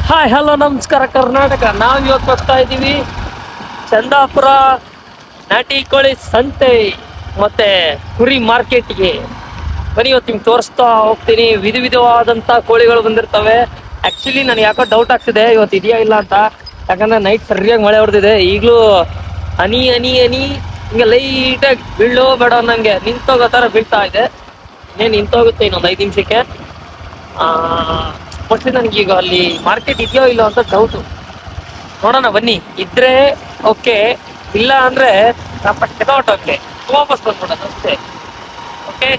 Hi hello ನಮಸ್ಕಾರ ಕರ್ನಾಟಕ. ನಾವು ಇವತ್ತು ಬರ್ತಾ ಇದ್ದೀವಿ ಚಂದಾಪುರ ನಾಟಿ ಕೋಳಿ ಸಂತೆ ಮತ್ತೆ ಕುರಿ ಮಾರ್ಕೆಟ್ಗೆ. ಬನ್ನಿ ಇವತ್ತು ನಿಮ್ಗೆ ತೋರಿಸ್ತಾ ಹೋಗ್ತೀನಿ. ವಿಧವಾದಂಥ ಕೋಳಿಗಳು ಬಂದಿರ್ತವೆ. ಆ್ಯಕ್ಚುಲಿ ನನಗೆ ಯಾಕೋ ಡೌಟ್ ಆಗ್ತಿದೆ ಇವತ್ತು ಇದೆಯಾ ಇಲ್ಲ ಅಂತ. ಯಾಕಂದ್ರೆ ನೈಟ್ ಸರಿಯಾಗಿ ಮಳೆ ಹೊಡೆದಿದೆ. ಈಗಲೂ ಹನಿ ಹನಿ ಹನಿ ಹಿಂಗೆ ಲೈಟಾಗಿ ಬೀಳೋ ಬೇಡ ಅನ್ನಂಗೆ ನಿಂತೋಗೋ ಥರ ಬೀಳ್ತಾ ಇದೆ. ಇನ್ನೇನು ನಿಂತೋಗುತ್ತೆ ಇನ್ನೊಂದು 5 ನಿಮಿಷಕ್ಕೆ. ಮೋಸ್ಟ್ಲಿ ನನಗೀಗ ಅಲ್ಲಿ ಮಾರ್ಕೆಟ್ ಇದೆಯೋ ಇಲ್ಲೋ ಅಂತ ಡೌಟು. ನೋಡೋಣ ಬನ್ನಿ. ಇದ್ರೆ ಓಕೆ, ಇಲ್ಲ ಅಂದರೆ ಓಕೆ ವಾಪಸ್ ಬಂದ್ಬಿಡೋದು ಅಷ್ಟೇ. Okay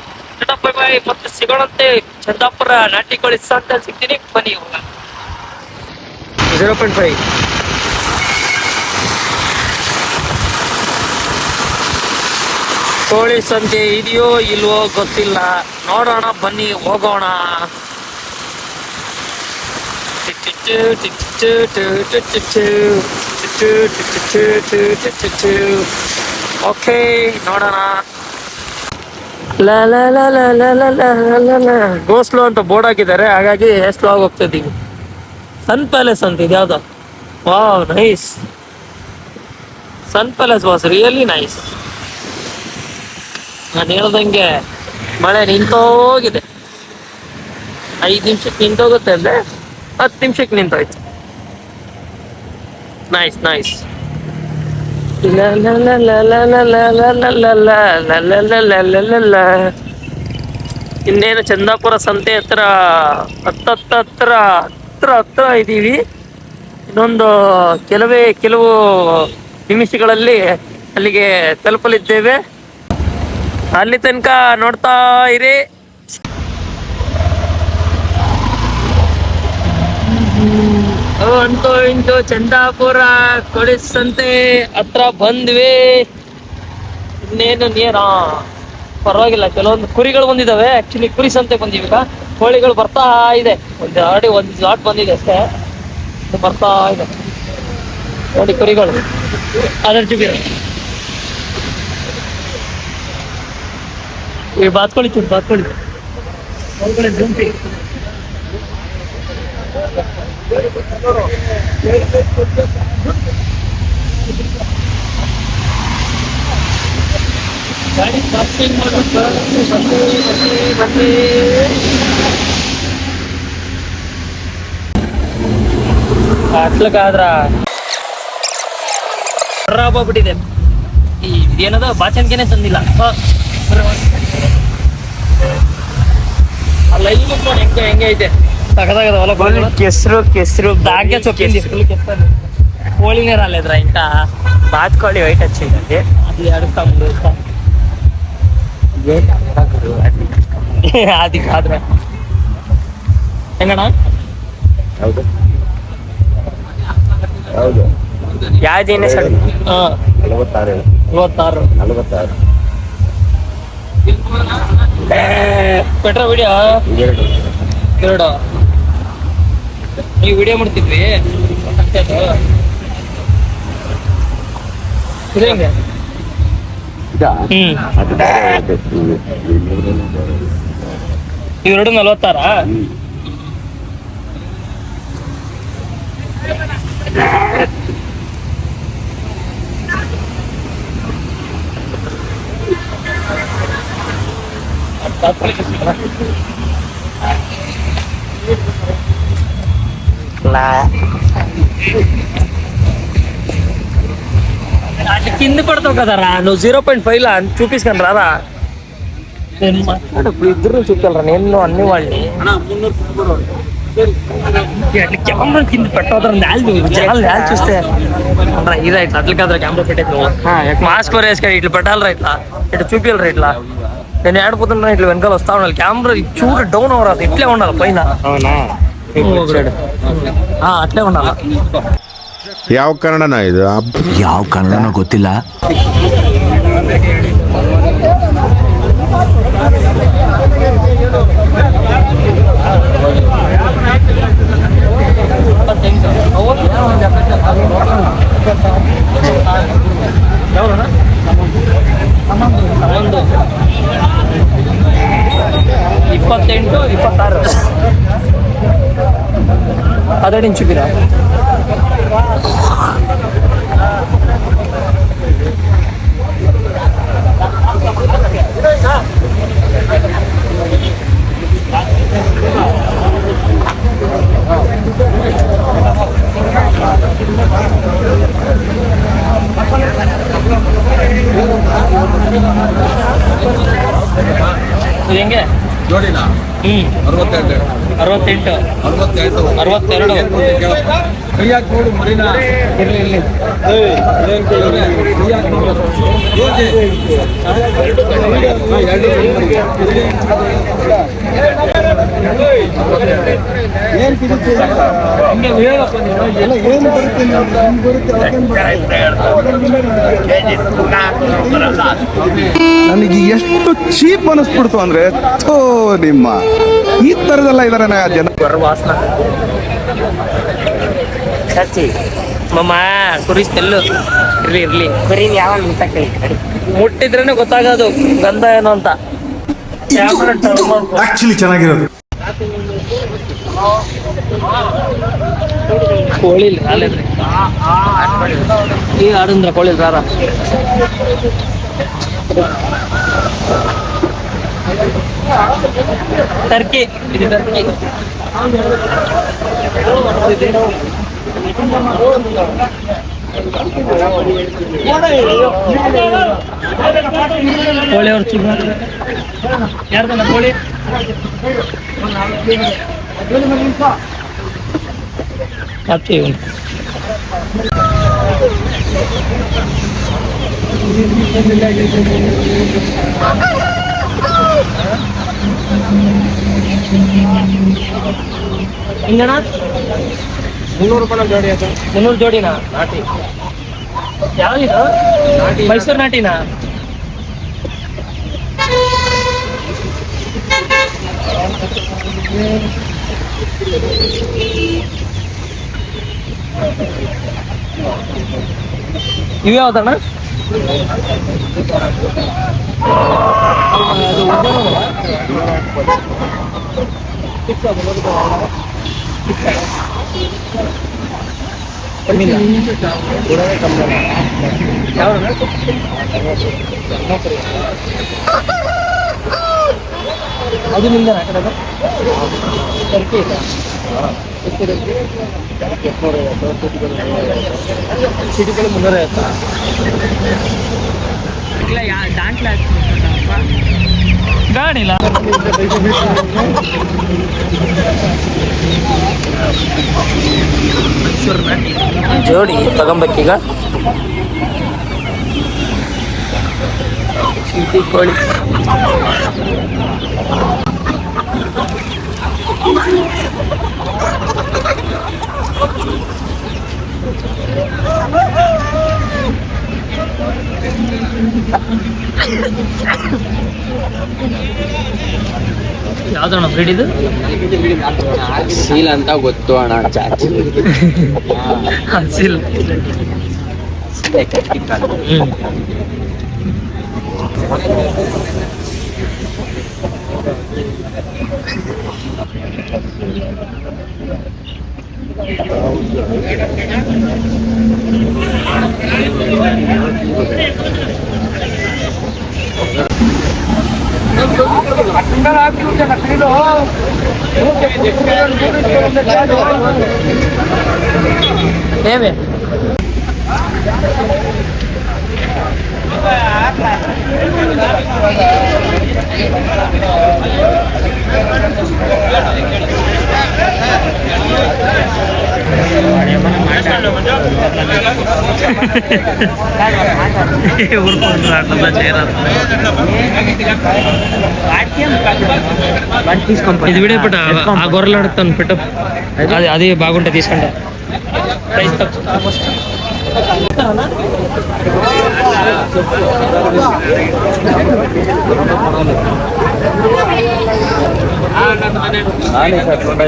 bye bye. ಮತ್ತೆ ಸಿಗೋಣಂತೆ ಚಂದಾಪುರ ನಾಟಿ ಕೋಳಿ ಸಂತೆ ಸಿಗ್ತೀನಿ. ಬನ್ನಿ ಇವಾಗ 0.5 ಕೋಳಿ ಸಂತೆ ಇದೆಯೋ ಇಲ್ವೋ ಗೊತ್ತಿಲ್ಲ. ನೋಡೋಣ ಬನ್ನಿ ಹೋಗೋಣ. ಓಕೆ ನೋಡೋಣ. ಗೋ ಸ್ಲೋ ಅಂತ ಬೋರ್ಡ್ ಹಾಕಿದ್ದಾರೆ, ಹಾಗಾಗಿ ಸ್ಲೋ ಆಗಿ ಹೋಗ್ತಾ ಇದ್ದೀವಿ. ಸನ್ ಪ್ಯಾಲೇಸ್ ಅಂತ ಇದು ಯಾವ್ದು? Wow nice. Sun Palace was really nice. ನಾನು ಹೇಳ್ದಂಗೆ ಮಳೆ ನಿಂತೋಗಿದೆ. 5 ನಿಮಿಷಕ್ಕೆ ನಿಂತೋಗುತ್ತೆ ಅಂದ್ರೆ 10 ನಿಮಿಷಕ್ಕೆ ನಿಂತೋಯ್ತು. Nice nice. ಇನ್ನೇನು ಚಂದಾಪುರ ಸಂತೆ ಹತ್ರ ಹತ್ರ ಇದ್ದೀವಿ. ಇನ್ನೊಂದು ಕೆಲವು ನಿಮಿಷಗಳಲ್ಲಿ ಅಲ್ಲಿಗೆ ತಲುಪಲಿದ್ದೇವೆ. ಅಲ್ಲಿ ತನಕ ನೋಡ್ತಾ ಇರಿ. ಅಂತೂ ಇಂತೂ ಚಂದಾಪುರ ಕೋಳಿ ಸಂತೆ ಹತ್ರ ಬಂದ್ವಿ. ಇನ್ನೇನು ಪರವಾಗಿಲ್ಲ. ಕೆಲವೊಂದು ಕುರಿಗಳು ಬಂದಿದ್ದಾವೆ. ಆಕ್ಚುಲಿ ಕುರಿ ಸಂತೆ ಬಂದಿವಿ. ಈಗ ಕೋಳಿಗಳು ಬರ್ತಾ ಇದೆ. ಒಂದು ಲಾಟ್ ಬಂದಿದೆ ಅಷ್ಟೇ, ಬರ್ತಾ ಇದೆ ನೋಡಿ ಕುರಿಗಳು. ಅದರ ಜೊತೆ ಬಾತ್ಕೊಳ್ಳಿ ಗುಂಪಿ. ಗಾಡಿ ಪಾರ್ಕಿಂಗ್ ಬನ್ನಿ. ಅಟ್ಲಕ್ಕಾದ್ರ ಹೋಗ್ಬಿಟ್ಟಿದೆ. ಈ ಏನದ ಬಾಚನ್ಗೆನೆ ತಂದಿಲ್ಲ. ಅಲ್ಲ ಇಲ್ಲಿ ಹೆಂಗೆ ಐತೆ ತಗದಾಗದ ಕೆಸರು ದಾಗ್ಯ ಚೊಕ್ಕಿಂದಿ ಫುಲ್ ಕೆಸರು. ಕೋಳಿನೇ ರಾಲಿದ್ರ ಇಂಕ ಬಾತ್ಕೋಳಿ ವೈಟ್ ಹಚ್ಚಿದೆ. ಅದು 2 ಅದಕ್ಕಾದ್ರೆ ಹೆಂಗಣ? ಹೌದು ಯಾವ್ದು 46 ಪೆಟ್ರೋ ವಿಡಿಯೋ 2 ನೀವು ವಿಡಿಯೋ ಮಾಡ್ತಿದ್ವಿ. ಇವೆರಡು 46. కింద పడతావు కదరా నువ్వు. 0.5 లా చూపించుకుని ఇద్దరు చూపించాలరా. నేను అన్ని వాళ్ళని కెమెరా కింద పెట్టవద్దరు. జనాలు చూస్తే ఇదా ఇట్లా అట్లా కదరా కెమెరా పెట్టేది. నువ్వు మాస్క్ వేసుకొని ఇట్లా పెట్టాలరా. ఇట్లా చూపించాలరా. ఇట్లా నేను ఏడిపోతున్నా. ఇట్లా వెనకాల వస్తా ఉండాలి. కెమెరా చూడ డౌన్ అవ్వరాదు. ఇట్లే ఉండాలి పైన. అట్లే ఉండాలి. ಯಾವ ಕನ್ನಡನ ಇದು? ಯಾವ ಕನ್ನಡನೋ ಗೊತ್ತಿಲ್ಲ. ಇಪ್ಪತ್ತೆಂಟು 26 ಅದೆರಡು చూపిరా ಇದು ಹೆಂಗೆ ಜೋಡಿನ 68 68 62 ಕೈಯಾಗಿ ನೋಡು ಮರಿನಾ ಇರ್ಲಿ ನನಗೆ ಎಷ್ಟು ಚೀಪ್ ಅನಿಸ್ಬಿಡ್ತು ಅಂದ್ರೆ ಥೋ ನಿಮ್ಮ ಈ ತರದೆಲ್ಲ ಇದಾರೆ ಜನ. ವಾಸನ ಸಚ್ಚಿ ಮಮ್ಮ ಕುರಿ ತೆಲ್ಲು ಇರ್ಲಿ ಕುರಿ ಯಾವ ಮುಟ್ಟಿದ್ರೇನೆ ಗೊತ್ತಾಗೋದು ಗಂಧ ಏನು ಅಂತ. ಆಕ್ಚುಲಿ ಚೆನ್ನಾಗಿರೋದು ಕೋಳಿ ರಾಲೇದ್ರಿ ಈ ಆಡಂದ್ರ ಕೋಳಿ ರಾರ ಟರ್ಕಿ ಇದು ಟರ್ಕಿ ಕೋಳಿ ಅವ್ರು ಚುಮ್ಮ ಯಾರ್ದಲ್ಲ ಕೋಳಿ ಹಾಕ್ತೀವಿ ಹಿಂಗಣ 300 ರೂಪಾಯಿ ಜೋಡಿ ಅದು 300 ಜೋಡಿನಾ ನಾಟಿ ಯಾವ್ದಿದು ಮೈಸೂರು ನಾಟಿನಾ ಇವು ಯಾವ್ದಣ್ಣ ಅದು ನಿಂದ ಟರ್ಕಿ ಸಿಟಿಗಳು 350 ಗಾಡಿಲ್ಲ ಜೋಡಿ ತಗೊಂಬೇಕೀಗ ಸಿಟಿ ಕೋಳಿ ಯಾವ್ದಣ್ಣ ಬ್ರೀಡ್ ಇದು ಸೀಲ್ ಅಂತ ಗೊತ್ತು ಅಣ್ಣ ಹಸಿಲ್ ఏమే ఊరుకుంటారు అట్లా చేయరాదు ఇది విడేపట ఆ గొర్రెలు అడుగుతాను పెట్టు అది బాగుంటే తీసుకుంటా ప్రైస్ తక్కువ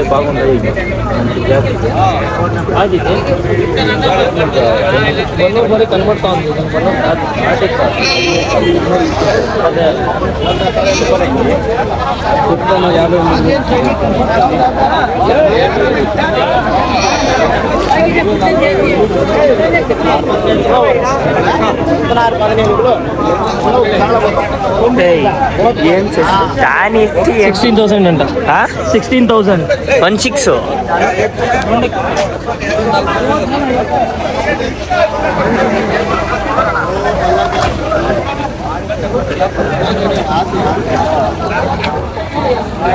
బాగుంటాయి బరీ కనబడతా ఉంది అదే 50 దాని 16,000 అంట. 16,000 16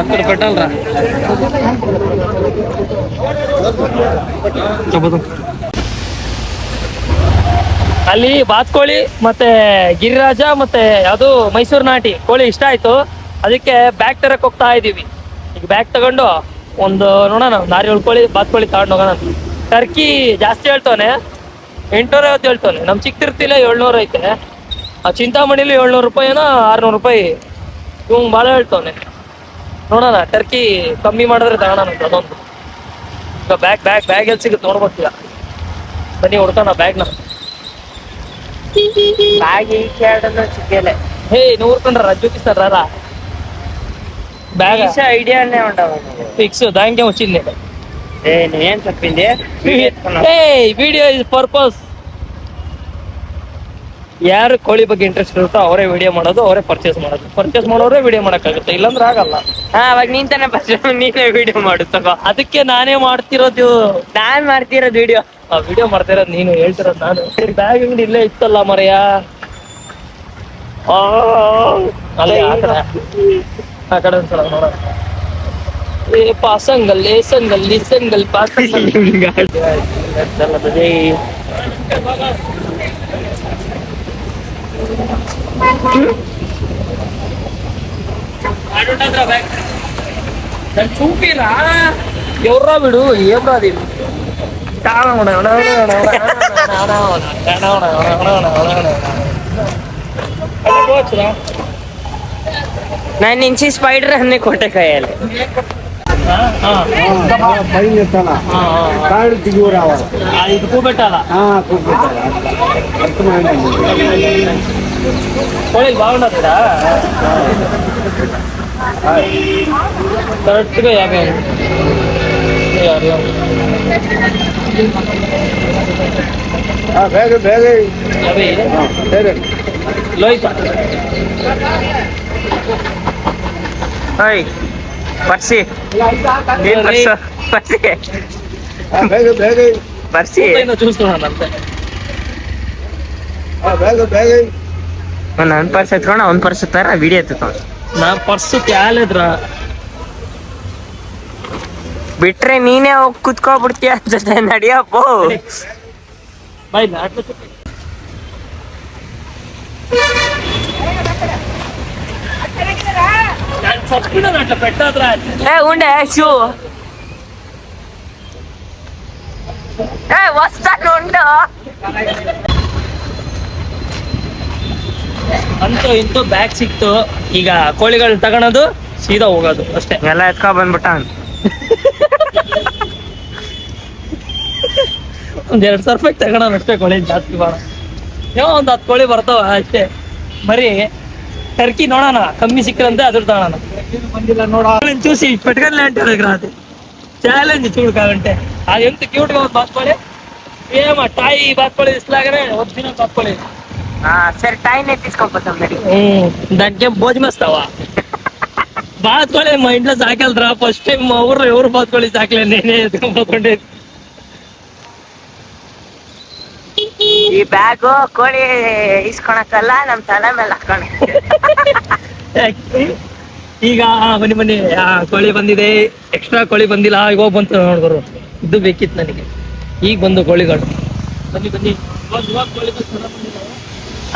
అక్కడ పెట్టాలరా. ಅಲ್ಲಿ ಬಾತ್ಕೋಳಿ ಮತ್ತೆ ಗಿರಿರಾಜ ಮತ್ತೆ ಅದು ಮೈಸೂರು ನಾಟಿ ಕೋಳಿ ಇಷ್ಟ ಆಯ್ತು, ಅದಕ್ಕೆ ಬ್ಯಾಗ್ ತರಕ್ ಹೋಗ್ತಾ ಇದೀವಿ. ಈಗ ಬ್ಯಾಗ್ ತಗೊಂಡು ಒಂದು ನೋಡೋಣ, ಒಂದು 6-7 ಕೋಳಿ ಬಾತ್ಕೋಳಿ ತಗೊಂಡು ಹೋಗೋಣ. ಟರ್ಕಿ ಜಾಸ್ತಿ ಹೇಳ್ತವನೆ, 850 ಹೇಳ್ತವನೆ. ನಮ್ ಚಿಕ್ಕತಿರ್ತಿಲ್ಲ 700 ಐತೆ. ಆ ಚಿಂತಾಮಣಿಲಿ 700 ರೂಪಾಯಿನ 600 ರೂಪಾಯಿ. ಇವಂಗ್ ಭಾಳ ಹೇಳ್ತವನೆ. ನೋಡೋಣ, ಟರ್ಕಿ ಕಮ್ಮಿ ಮಾಡಿದ್ರೆ ತಗೋಣ ಅದೊಂದು. ಈಗ ಬ್ಯಾಗ್ ಎಲ್ಲಿ ಸಿಗುತ್ತೆ ನೋಡ್ಬೇಕೀಗ. ಬನ್ನಿ ಹುಡ್ಕೋಣ ಬ್ಯಾಗ್ನ. ಬಾಗಿ ಸಿಕ್ಕಲೆ ಹೇ నువ్వు ఊరుకుంటారా చూపిస్తారా బ్యాగ్ ఐడియానే ఉండవు. ఫిక్స్ దానికే వచ్చింది. నేనేం చెప్పింది ವಿಡಿಯೋ ಇಸ್ ಪರ್ಪಸ್. ಯಾರು ಕೋಳಿ ಬಗ್ಗೆ ಇಂಟ್ರೆಸ್ಟ್ ಇರುತ್ತೋ ಅವರೇ ವಿಡಿಯೋ ಮಾಡೋದು, ಅವರೇ ಪರ್ಚೇಸ್ ಮಾಡೋರೇ ವಿಡಿಯೋ ಮಾಡಕ್ಕಾಗುತ್ತೆ, ಇಲ್ಲಾಂದ್ರೆ ಆಗಲ್ಲ. ಅವಾಗ ನೀನ್ ತಾನೇ ನೀನೇ ವಿಡಿಯೋ ಮಾಡು ತಗೋ. ಅದಕ್ಕೆ ನಾನೇ ಮಾಡ್ತಿರೋದು. ನಾನ್ ಮಾಡ್ತಿರೋದು ವಿಡಿಯೋ. ವಿಡಿಯೋ ಮಾಡ್ತಿರೋದು ನೀನು, ಹೇಳ್ತಿರೋದು ನಾನು. ಬ್ಯಾಗ್ ಅಂಗಡಿ ಇಲ್ಲೇ ಇತ್ತಲ್ಲ ಮರೆಯ. ಅಲ್ಲೇ ಆ ಕಡೆ ಒಂದ್ಸಲ ನೋಡೋಣ. ಪಾಸಂಗಲ್ ಏಸಂಗಲ್ ಪಾಸಂಗಲ್. చూపిరా ఎవర్రా వీడు, ఏం రాదు. ನಾನು నుంచి స్పైడర్ అన్ని కొట్టకాయాలి. ఇది కూపెట్టాలా? కోళీలు బాగుండదు కరెక్ట్గా 50. లోహిత ಬರ್ಸಿ ಬರ್ಸಿ చూస్తున్నాను అంతే. ನನ್ನ ಪರ್ಸ್ ಎತ್ಕೊಂಡು ಅವ್ನ ಪರ್ಸ್ ತರ ವಿಡಿಯೋ ಎತ್ಕೊಂಡು ನಾ ಪರ್ಸು ತ್ಯಾಲಿದ್ರ ಬಿಟ್ರೆ ನೀನೇ ಹೋಗಿ ಕುತ್ಕೊಬಿಡ್ತೀಯ ಜೊತೆ ನಡಿಯಪ್ಪೋ. బై అట్లా పెట్టద్రా. ఉండే షూ వస్తాను ఉండు. ಅಂತೂ ಇಂತೂ ಬ್ಯಾಗ್ ಸಿಕ್ತು. ಈಗ ಕೋಳಿಗಳು ತಗೊಳೋದು, ಸೀದಾ ಹೋಗೋದು ಅಷ್ಟೇ. ಎಲ್ಲ ಎತ್ಕೊ ಬಂದ್ಬಿಟ್ಟ. ಒಂದ್ 2,000 ರೂಪಾಯಿ ತಗೊಳೋಣ ಅಷ್ಟೇ. ಕೋಳಿ ಜಾಸ್ತಿ ಬೇಡ, ಏನೋ ಒಂದು 10 ಕೋಳಿ ಬರ್ತಾವ ಅಷ್ಟೇ. ಮರಿ ಟರ್ಕಿ ನೋಡೋಣ, ಕಮ್ಮಿ సిక్కరంతే అదురు తగన చూసి పెట్టుకొని అంటారు రాదు. ఛాలెంజ్ చూడు కావంటే అది ఎంత క్యూట్ గా బాత్కోళి. ఏమో టాయ్ బాత్కోళి ఇట్లాగానే వచ్చిన బాత్కోళి. సరే టైం తీసుకోపోతాం. దానికేం భోజమేస్తావా? బాత్కోళి మా ఇంట్లో సాకెళ్తారా? ఫస్ట్ టైం మా ఊర్లో ఎవరు బాత్కోళి సాకలేదు, నేనే ఎత్తుకోపోతుండేది. ಈ ಬ್ಯಾಗು ಕೋಳಿ ಇಸ್ಕೊಳಕ್ಕಲ್ಲ, ನಮ್ ತಲೆ ಮೇಲೆ ಹಾಕೋಣ. ಈಗ ಬನ್ನಿ ಕೋಳಿ ಬಂದಿದೆ, ಎಕ್ಸ್ಟ್ರಾ ಕೋಳಿ ಬಂದಿಲ್ಲ. ಈಗ ಹೋಗಿ ಬಂತು ನೋಡ್ಬರು, ಇದು ಬೇಕಿತ್ತು ನನಗೆ. ಈಗ ಬಂದು ಕೋಳಿಗಳು. ಬನ್ನಿ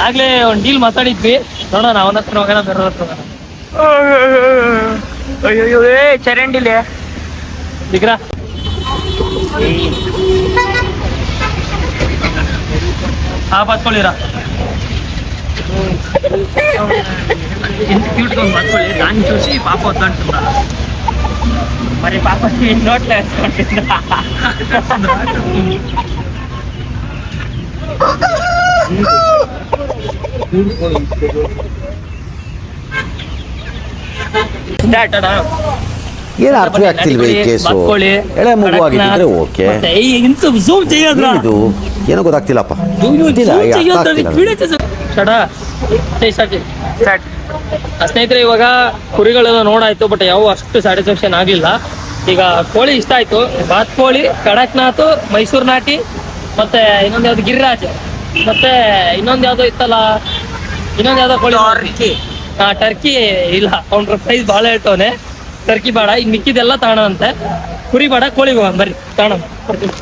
ಆಗ್ಲೇ ಒಂದು ಡೀಲ್ ಮಾತಾಡಿದ್ವಿ, ನೋಡೋಣ ಅವನ ಹತ್ರ ಹೋಗೋಣ, ಬೇರೆ ಹತ್ರ ಹೋಗೋಣ. ಅಯ್ಯೋ ಚರಂಡಿಲಿ ಬಿಗ್ರಾ బాత్కోళిరా. ఎంత క్యూట్గా ఉంది బాత్కోళి. దాన్ని చూసి పాప వద్దంటుందా, మరి పాప నోట్లో వేసుకుంటుందా? ಏನು ಅರ್ಥವೇ ಆಗ್ತಿಲ್ವೇ ಈ ಕೇಸು? ಬಾತ್ಕೋಳಿ, ಎಳೆ ಮಗು ಕಡಕ್ನಾಥ್, ಆಗಿದ್ರೆ ಓಕೆ. ಮತ್ತೆ ಈ ಇಂತ zoom ತೆಗಿಯೋದ್ರ? ಇದು ಏನೋ ಗೊತ್ತಾಗ್ತಿಲ್ಲಪ್ಪ. zoom ಗೊತ್ತಿಲ್ಲ, ಅರ್ಥ ತೆಗಿಯೋದು, ಆಗ್ತಿಲ್ಲ. ವಿಡಿಯೋ ತೆಗ್ಸೋದು. ಚಡ, ಸಾಕಿ. ಸ್ನೇಹಿತರೆ, ಇವಾಗ ಕುರಿಗಳೆಲ್ಲ ನೋಡಾಯ್ತು, ಬಟ್ ಯಾವ ಅಷ್ಟು ಸ್ಯಾಟಿಸ್ಫ್ಯಾಕ್ಷನ್ ಆಗಿಲ್ಲ. ಈಗ ಕೋಳಿ ಇಷ್ಟ ಆಯ್ತು. ಬಾತ್ಕೋಳಿ, ಕಡಕ್ನಾಥ್, ಮೈಸೂರು ನಾಟಿ, ಮತ್ತೆ ಇನ್ನೊಂದು ಯಾವ್ದು ಗಿರಿರಾಜ್, ಮತ್ತೆ ಇನ್ನೊಂದು ಯಾವ್ದೋ ಇತ್ತಲ್ಲ, ಇನ್ನೊಂದು ಯಾವ್ದೋ ಕೋಳಿ ಟರ್ಕಿ ಇಲ್ಲ. ಅವ್ನ ಪ್ರೈಸ್ ಭಾಳ ಹೇಳ್ತವನೆ. ಟರ್ಕಿ ಬೇಡ, ಈಗ ಮಿಕ್ಕಿದೆಲ್ಲ ತಾಣ ಅಂತೆ. ಕುರಿ ಬೇಡ, ಕೋಳಿ ಹೋಗೋಣ ಬರ್ರಿ, ತಾಣ ಕೊಡ್ತೀನಿ.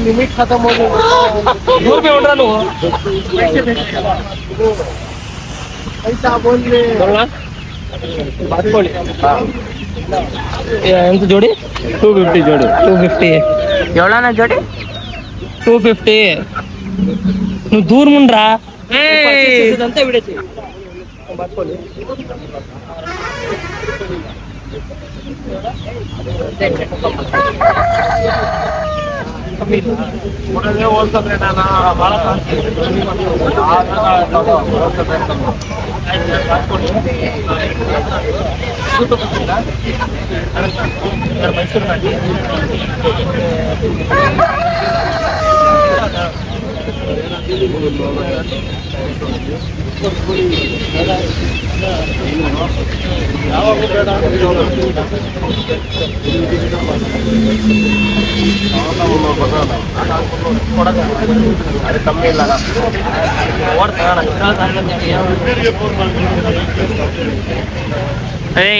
ಲಿಮಿಟ್ ಖತಮ್ ಹೋಗಿ ನೂರು ರೂಪಾಯಿ ಹೊಡ್ರ ನೀವು ಪೈಸಾ ಬೋಲ್ರಿ ಬಾತ್ಕೋಳಿ ಎಂತ ಜೋಡಿ 250 ಜೋಡಿ 250 ಎವಳನ ಜೋಡಿ 250 ನೀವು ದೂರ ಮುಂಡ್ರಾ ಅಂತ ಬಿಡೈತಿ ಬಾತ್ಕೋಳಿ ಹೋಲ್ಸಂದ್ರೆ ನಾನು ಭಾಳ ಮೈಸೂರು ನಾಟಿ ಕಮ್ಮಿ ಇಲ್ಲ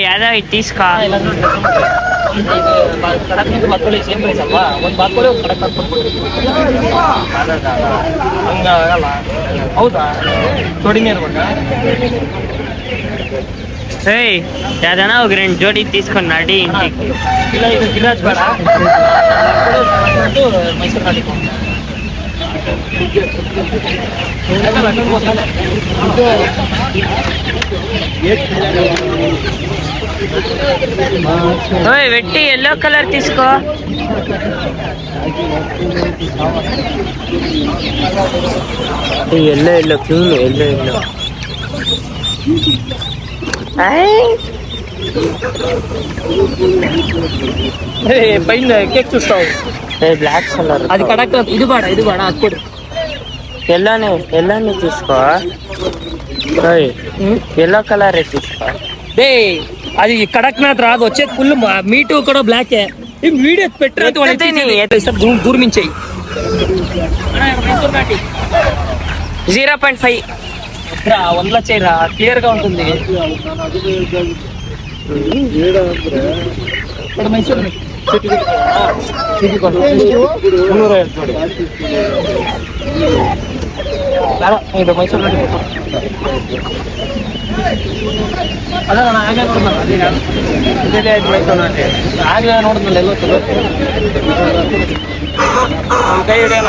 ಯಾವ್ದೋ ತೀಸ್ಕಾ ಕಡಕ್ನಾಥ್ ಬಾತ್ಕೋಳಿ ಸೇಮ್ ಪ್ರೈಸ್ ಅಲ್ವಾ? ಒಂದು ಬಾತ್ಕೋಳಿ ಒಂದು ಕಡಕ್ನಾಥ್ ಹಂಗಾಗಲ್ಲ. ಹೌದಾ? ಜೋಡಿನೇ ಇರ್ಬೇಕಾ? ಏಯ್ ಯಾವ್ದನ ಹೋಗಿ 2 ಜೋಡಿ ತೀಸ್ಕೊಂಡು ನಾಟಿ ಇಂಟಿಗೆ. ಇಲ್ಲ, ಇದು ಗಿರಿರಾಜ್ ಬೇಡ, ಮೈಸೂರು ನಾಟಿ ఓయ్ వెట్టి ఎల్లో కలర్ తీసుకో yellow yellow clean yellow yellow పైన కేక్ చూస్తావు బ్లాక్ కలర్ అది కడక్ట్ ఇది బాడ అది కొడు ఎల్లోనే తీసుకో ఎల్లో కలర్ తీసుకో డే అది కడక్నాథ్ రాదు వచ్చేది ఫుల్ మీటు కూడా బ్లాకే వీడియో పెట్టిన దూర్మించాయి 0.5 1 లక్ష క్లియర్ గా ఉంటుంది మైసూరు ಇದು ಮೈಸೂರು ನಾಟಿ ಅದ ನಾನು ಹಾಗೆ ನೋಡಿದ್ನಲ್ಲ ಇದೇ ಆಯ್ತು ಮೈಸೂರು ನಾಟಿ ಹಾಗೆ ನೋಡಿದ್ನಲ್ಲ ಎಲ್ಲ ಕೈ ಹಿಡಿಯೋಣ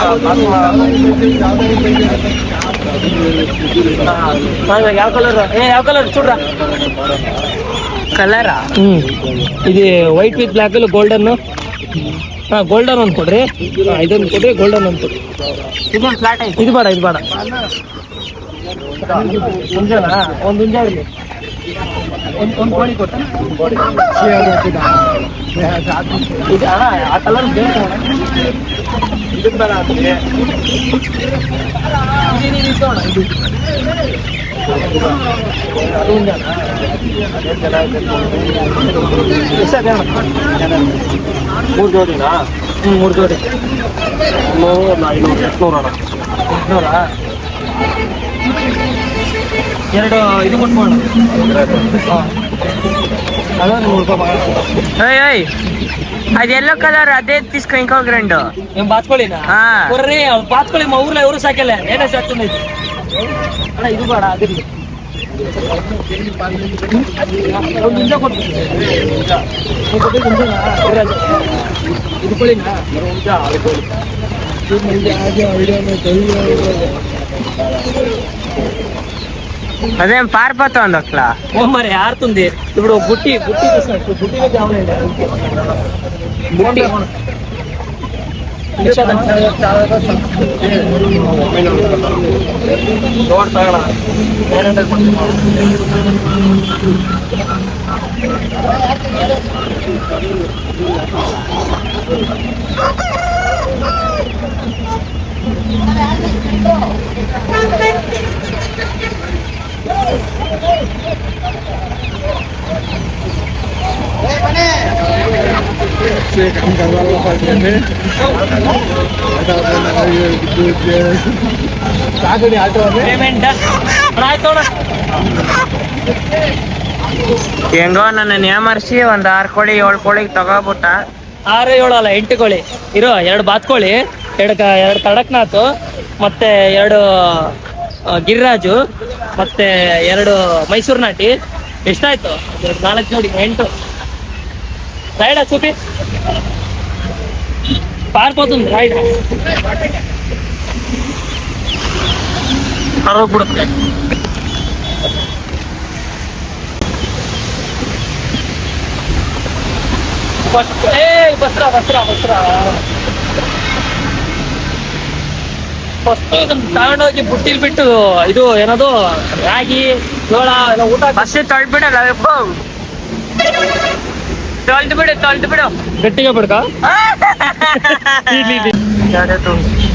ಯಾವ ಕಲರ್ ಯಾವ ಕಲರ್ ಚೂಡ್ರ ಕಲರಾ ಇದು white with black golden golden ಒಂದು ಕೊಡ್ರಿ ಇದೊಂದು ಕೊಡ್ರಿ ಗೋಲ್ಡನ್ ಒಂದು ಕೊಡ್ರಿ ಇದೊಂದು ಫ್ಲಾಟ್ ಐತಿ ಇದು ಬೇಡ ಹುಂಜನಾ ಒಂದು ಹುಂಜ ಇರಲಿ ಒಂದು ಕೋಳಿ ಕೊಟ್ಟ ಇದು ಅಣ್ಣ ಆ ಕಲರ್ ಬೇಕು ಇದು ಬೇಡ ಆಗ್ತದೆ ಅದು ಹುಂಜನ ಮೂರು ಜೋಡಿನಾ 3 ಜೋಡಿ 800 ಅಣ್ಣ 800 2 ಇದು ಕೊಟ್ಬೋಣ ಅದ 100 ರೂಪಾಯಿ ఓయ్ అది ఎల్లో కలర్ అదే తీసుకో ఇంకొక 2 ఏం బాత్కోళినా ఒర్రే బాత్కోళి మా ఊర్లో ఎవరు సాకెలే నేనే సాకుతుంది అಣ್ಣ ಇದು ಬೇಡ ಅದಿರಲಿ ಒಂದು ನಿಮಿಷ ಕೊಡ್ತೀನಿ ಇದು ಕೋಳಿನಾ అదేం పారిపోతుంది అట్లా ఓ మరి ఆరుతుంది ఇప్పుడు బుట్టి చూసినట్టు బుట్టిలో జాములు బుట్టి ಪೇಮೆಂಟ್ ಆಯ್ತು ಅಣ್ಣ. ಹೆಂಗೋ ನನ್ನ ನ್ಯಾಮರ್ಸಿ ಒಂದ್ 6 ಕೋಳಿ 7 ಕೋಳಿಗೆ ತಗೋಬಿಟ್ಟ. 6 7 ಅಲ್ಲ 8 ಕೋಳಿ ಇರೋ 2 ಬಾತ್ಕೋಳಿ 2 ಕಡಕ್ನಾಥ್ ಮತ್ತೆ 2 ಗಿರಿರಾಜು ಮತ್ತೆ 2 ಮೈಸೂರು ನಾಟಿ. ಎಷ್ಟಾಯ್ತು? 4 ಜೋಡಿ 8. ರೈಡ ಸೂಪಿ ಪಾರ್ಬೋದು ರೈಡ್ ಬಿಡುತ್ತೆ. ಫಸ್ಟ್ ತಗೊಂಡೋಗಿ ಬುಟ್ಟಿಲ್ ಬಿಟ್ಟು ಇದು ಏನದು ರಾಗಿ ಜೋಳ ಎಲ್ಲ ಊಟ ಫಸ್ಟ್ ತೊಳ್ಬಿಡಲ್ಲ ತೊಳ್ದು ಬಿಡು ಗಟ್ಟಿಗೆ ಬಿಡ್ಕ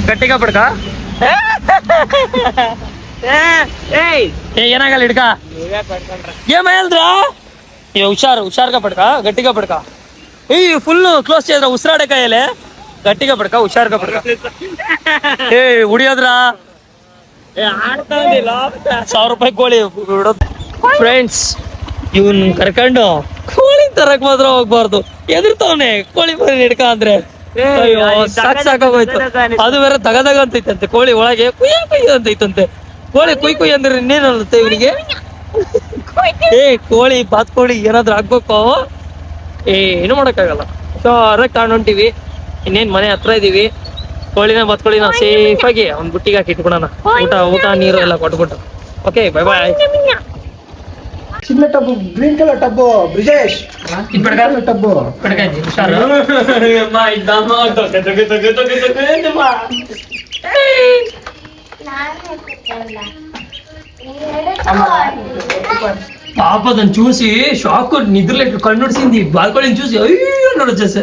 ಗಟ್ಟಿಗೆ ಬಿಡ್ಕ ಏನಾಗಲ್ಲ ಹಿಡ್ಕ ಏನ್ ಮಹೇಂದ್ರ ಹುಷಾರ್ಗ ಪಡ್ಕ ಗಟ್ಟಿಗ ಪಡ್ಕ ಫುಲ್ ಕ್ಲೋಸ್ చేద్ర ಉಸಿರಾಡೆ ಕೈಯಲ್ಲೇ ಗಟ್ಟಿಗ ಪಡ್ಕ ಹುಷಾರ್ಗ ಪಡ್ಕ ಉಡಿಯೋದ್ರ 1,000 ರೂಪಾಯಿ ಕೋಳಿ ಬಿಡೋದು. ಫ್ರೆಂಡ್ಸ್ ಇವನ್ ಕರ್ಕೊಂಡು ಕೋಳಿ ತರಕ್ ಮಾತ್ರ ಹೋಗ್ಬಾರ್ದು, ಎದುರ್ತಾವನೆ ಕೋಳಿ ಮರಿ ಹಿಡ್ಕ ಅಂದ್ರೆ. ಅಯ್ಯೋ ಸಾಕಾಗೋಯ್ತು. ಅದು ಬೇರೆ ತಗದಾಗ ಅಂತೈತಂತೆ ಕೋಳಿ ಒಳಗೆ ಕುಯ್ಯ ಅಂತೈತಂತೆ. ಕೋಳಿ ಕುಯ್ ಅಂದ್ರೆ ಇನ್ನೇನ್ ಅನ್ನತ್ತೆ ಇವನಿಗೆ. ಕೋಳಿ ಬಾತ್ಕೋಳಿ ಏನಾದ್ರು ಆಗ್ಬೇಕು, ಏನು ಮಾಡಕ್ಕಾಗಲ್ಲ. ಸೊ ಅರಕ್ ತಗೊಂಡ್ ಹೊಂಟಿವಿ. ಇನ್ನೇನ್ ಮನೆ ಹತ್ರ ಇದೀವಿ. ಕೋಳಿನ ಬಾತ್ಕೋಳಿನ ಸೇಫ್ ಆಗಿ ಅವ್ನ್ ಬುಟ್ಟಿಗೆ ಹಾಕಿ ಇಟ್ಬಿಡೋಣ. ಊಟ ನೀರು ಎಲ್ಲ ಕೊಟ್ಬಿಟ್ಟು. Okay bye bye. ಚಿನ್ನ tub, green colour tub, Brijesh tub. పాప దాన్ని చూసి షాక్ నిద్రలేక కన్నుడిసింది. బాల్కోళిని చూసి అయ్యో నడిచేసే